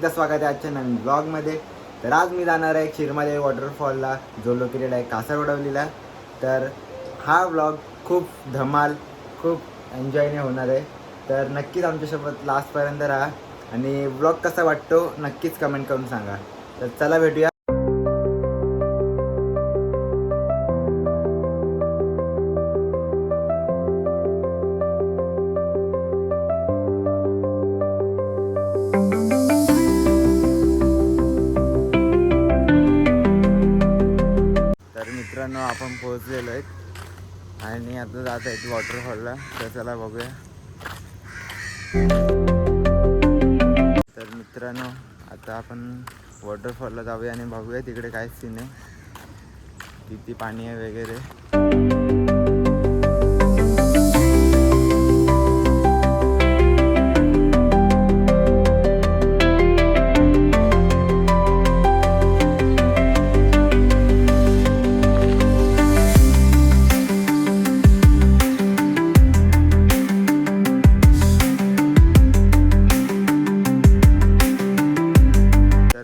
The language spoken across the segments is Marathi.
एकदा स्वागत आहे आजच्या नवीन ब्लॉगमध्ये. तर आज मी जाणार आहे चिरमाले वॉटरफॉलला, जो लोकेटेड आहे कासारवडवलीला. तर हा ब्लॉग खूप धमाल, खूप एन्जॉयने होणार आहे. तर नक्कीच आमच्यासोबत लास्टपर्यंत राहा आणि ब्लॉग कसा वाटतो नक्कीच कमेंट करून सांगा. तर चला भेटूया. मित्रांनो, आपण पोहोचलेलो आहेत आणि आता जात आहेत वॉटरफॉलला. तर चला बघूया. तर मित्रांनो, आता आपण वॉटरफॉलला जाऊया आणि बघूया तिकडे काय सीन आहे, किती पाणी आहे वगैरे.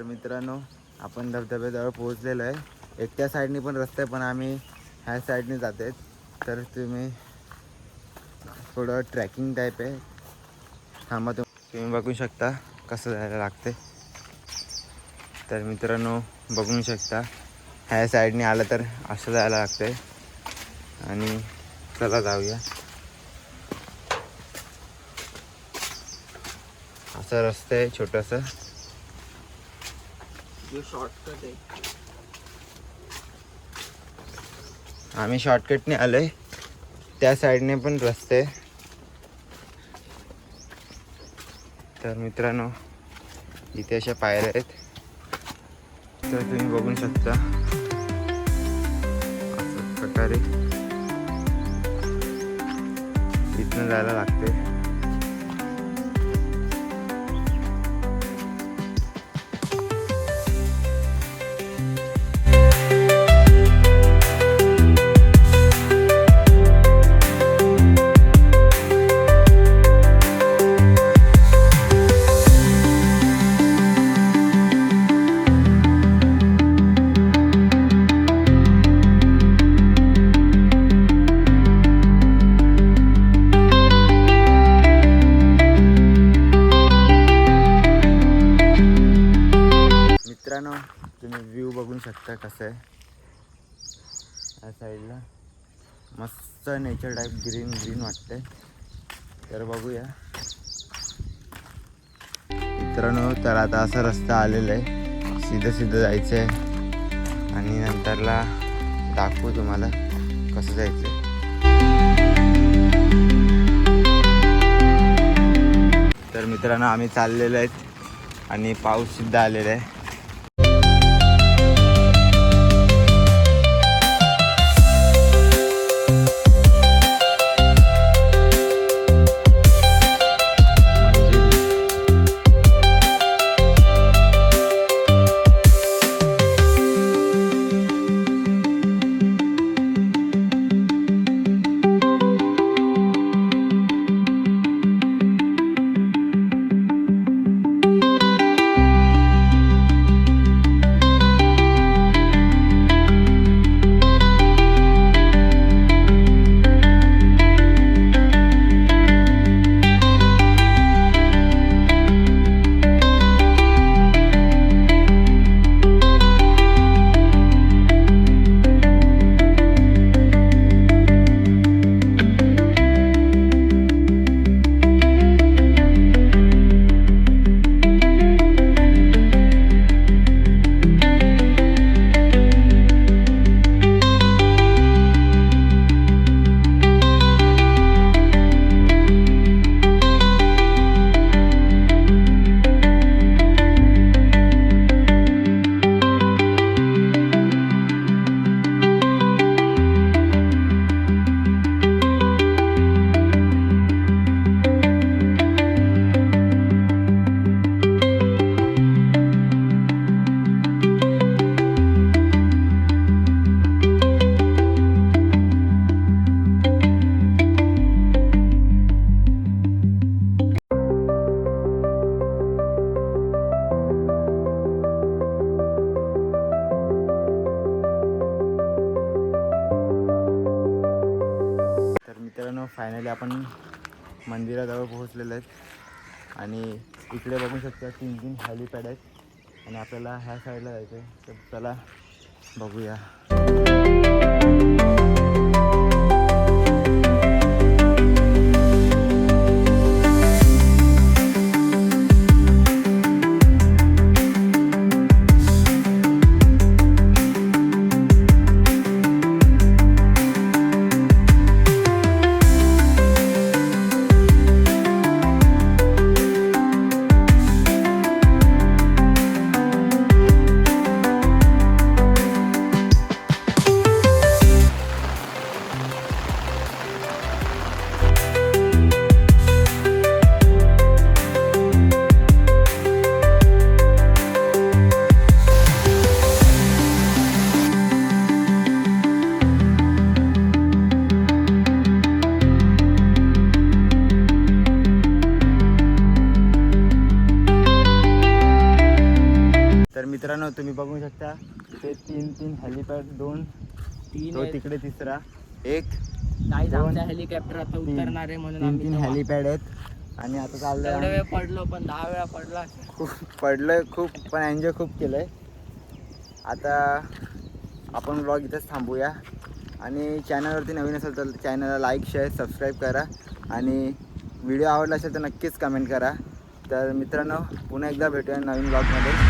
मित्रांनो, आपण धबधब्याजवळ पोहोचलेलो आहे. एक त्या साईडनी पण रस्ता आहे, पण आम्ही ह्या साईडने जात आहेत. तर तुम्ही थोडं ट्रॅकिंग टाईप आहे. थांबा, तुम्ही बघू शकता कसं जायला लागते. तर मित्रांनो, बघू शकता ह्या साईडने आलं तर असं जायला लागतंय. आणि चला जाऊया. असं रस्ता आहे छोटंसं, जो शॉर्टकट आहे. आम्ही शॉर्टकटने आलोय. त्या साईडने पण रस्ते. तर मित्रांनो, इथे अशा पायऱ्या आहेत. तर तुम्ही बघू शकता असं प्रकारे इथनं जायला लागते. मित्रांनो, तुम्ही व्ह्यू बघू शकता कसं आहे. या साईडला मस्त नेचर टाईप ग्रीन ग्रीन वाटते. तर बघूया मित्रांनो. तर आता असा रस्ता आलेला आहे, सीधं जायचं आहे आणि नंतरला दाखवू तुम्हाला कसं जायचं आहे. तर मित्रांनो, आम्ही चाललेलो आहेत आणि पाऊस सुद्धा आलेला आहे. फायनली आपण मंदिराजवळ पोहोचलेलो आहेत आणि इकडे बघू शकता 3 हेलिपॅड आहेत आणि आपल्याला ह्या साईडला जायचं आहे. तर चला बघूया. तर मित्रांनो तुम्ही बघू शकता ते 3 हेलिपॅड, 2 तो तिकडे तिसरा, एक काही दोन, आमचा हेलिकॉप्टर आता उतरणार आहे म्हणून 3 हेलिपॅड आहेत आणि आता एवढ्या चाललं वेळ पडलो पण 10 वेळा पडला. खूप पडलोय खूप पण एन्जॉय खूप केलं आहे. आता आपण ब्लॉग इथंच थांबूया आणि चॅनलवरती नवीन असेल तर चॅनलला लाईक शेअर सबस्क्राईब करा आणि व्हिडिओ आवडला असेल तर नक्कीच कमेंट करा. तर मित्रांनो पुन्हा एकदा भेटूया नवीन ब्लॉगमध्ये.